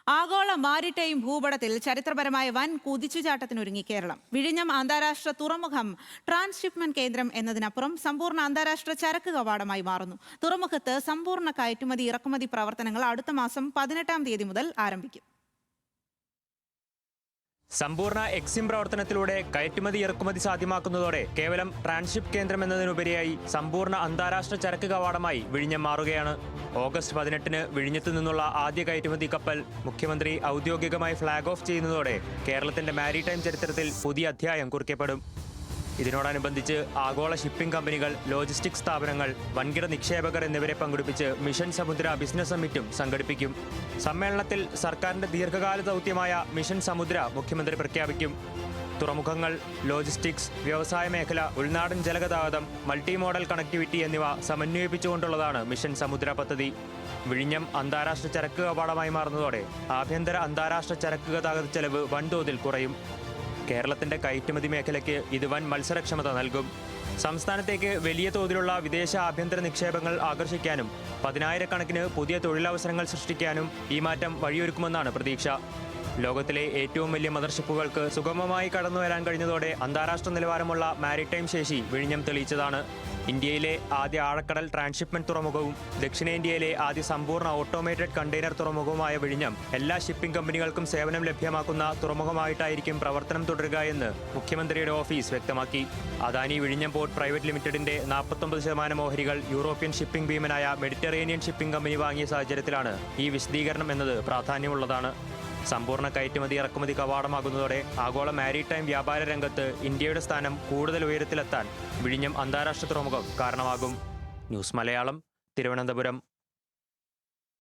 ആഗോള മാരിടൈം ഭൂപടത്തിൽ ചരിത്രപരമായ വൻ കുതിച്ചുചാട്ടത്തിനൊരുങ്ങി കേരളം. വിഴിഞ്ഞം അന്താരാഷ്ട്ര തുറമുഖം ട്രാൻസ്ഷിപ്മെന്റ് കേന്ദ്രം എന്നതിനപ്പുറം സമ്പൂർണ്ണ അന്താരാഷ്ട്ര ചരക്ക് കവാടമായി മാറുന്നു. തുറമുഖത്ത് സമ്പൂർണ്ണ കയറ്റുമതി ഇറക്കുമതി പ്രവർത്തനങ്ങൾ അടുത്ത മാസം 18-ാം തീയതി മുതൽ ആരംഭിക്കും. സമ്പൂർണ്ണ എക്സിം പ്രവർത്തനത്തിലൂടെ കയറ്റുമതി ഇറക്കുമതി സാധ്യമാക്കുന്നതോടെ കേവലം ട്രാൻസ്ഷിപ്പ് കേന്ദ്രം എന്നതിനുപരിയായി സമ്പൂർണ്ണ അന്താരാഷ്ട്ര ചരക്ക് കവാടമായി വിഴിഞ്ഞം മാറുകയാണ്. ഓഗസ്റ്റ് 18-ന് വിഴിഞ്ഞത്തു നിന്നുള്ള ആദ്യ കയറ്റുമതി കപ്പൽ മുഖ്യമന്ത്രി ഔദ്യോഗികമായി ഫ്ളാഗ് ഓഫ് ചെയ്യുന്നതോടെ കേരളത്തിന്റെ മാരിടൈം ചരിത്രത്തിൽ പുതിയ അധ്യായം കുറിക്കപ്പെടും. ഇതിനോടനുബന്ധിച്ച് ആഗോള ഷിപ്പിംഗ് കമ്പനികൾ, ലോജിസ്റ്റിക്സ് സ്ഥാപനങ്ങൾ, വൻകിട നിക്ഷേപകർ എന്നിവരെ പങ്കെടുപ്പിച്ച് മിഷൻ സമുദ്ര ബിസിനസ് സമ്മിറ്റും സംഘടിപ്പിക്കും. സമ്മേളനത്തിൽ സർക്കാരിന്റെ ദീർഘകാല ദൗത്യമായ മിഷൻ സമുദ്ര മുഖ്യമന്ത്രി പ്രഖ്യാപിക്കും. തുറമുഖങ്ങൾ, ലോജിസ്റ്റിക്സ്, വ്യവസായ മേഖല, ഉൾനാടൻ ജലഗതാഗതം, മൾട്ടി മോഡൽ കണക്ടിവിറ്റി എന്നിവ സമന്വയിപ്പിച്ചുകൊണ്ടുള്ളതാണ് മിഷൻ സമുദ്ര പദ്ധതി. വിഴിഞ്ഞം അന്താരാഷ്ട്ര ചരക്ക് കവാടമായി മാറുന്നതോടെ ആഭ്യന്തര അന്താരാഷ്ട്ര ചരക്ക് ഗതാഗത ചെലവ് വൻതോതിൽ കുറയും. കേരളത്തിന്റെ കയറ്റുമതി മേഖലയ്ക്ക് ഇത് വൻ മത്സരക്ഷമത നൽകും. സംസ്ഥാനത്തേക്ക് വലിയ തോതിലുള്ള വിദേശ ആഭ്യന്തര നിക്ഷേപങ്ങൾ ആകർഷിക്കാനും 10,000-കണക്കിന് പുതിയ തൊഴിലവസരങ്ങൾ സൃഷ്ടിക്കാനും ഈ മാറ്റം വഴിയൊരുക്കുമെന്നാണ് പ്രതീക്ഷ. ലോകത്തിലെ ഏറ്റവും വലിയ മദർഷിപ്പുകൾക്ക് സുഗമമായി കടന്നുവരാൻ കഴിഞ്ഞതോടെ അന്താരാഷ്ട്ര നിലവാരമുള്ള മാരിടൈം ശേഷി വിഴിഞ്ഞം തെളിയിച്ചതാണ്. ഇന്ത്യയിലെ ആദ്യ ആഴക്കടൽ ട്രാൻസ്ഷിപ്മെന്റ് തുറമുഖവും ദക്ഷിണേന്ത്യയിലെ ആദ്യ സമ്പൂർണ്ണ ഓട്ടോമേറ്റഡ് കണ്ടെയ്നർ തുറമുഖവുമായ വിഴിഞ്ഞം എല്ലാ ഷിപ്പിംഗ് കമ്പനികൾക്കും സേവനം ലഭ്യമാക്കുന്ന തുറമുഖമായിട്ടായിരിക്കും പ്രവർത്തനം തുടരുക എന്ന് മുഖ്യമന്ത്രിയുടെ ഓഫീസ് വ്യക്തമാക്കി. അദാനി വിഴിഞ്ഞം പോർട്ട് പ്രൈവറ്റ് ലിമിറ്റഡിന്റെ 49% ഓഹരികൾ യൂറോപ്യൻ ഷിപ്പിംഗ് ഭീമനായ മെഡിറ്ററേനിയൻ ഷിപ്പിംഗ് കമ്പനി വാങ്ങിയ സാഹചര്യത്തിലാണ് ഈ വിശദീകരണം എന്നത് പ്രാധാന്യമുള്ളതാണ്. സമ്പൂർണ്ണ കയറ്റുമതി ഇറക്കുമതി കവാടമാകുന്നതോടെ ആഗോള മാരിടൈം വ്യാപാര രംഗത്ത് ഇന്ത്യയുടെ സ്ഥാനം കൂടുതൽ ഉയരത്തിലെത്താൻ വിഴിഞ്ഞം അന്താരാഷ്ട്ര തുറമുഖം കാരണമാകും. ന്യൂസ് മലയാളം, തിരുവനന്തപുരം.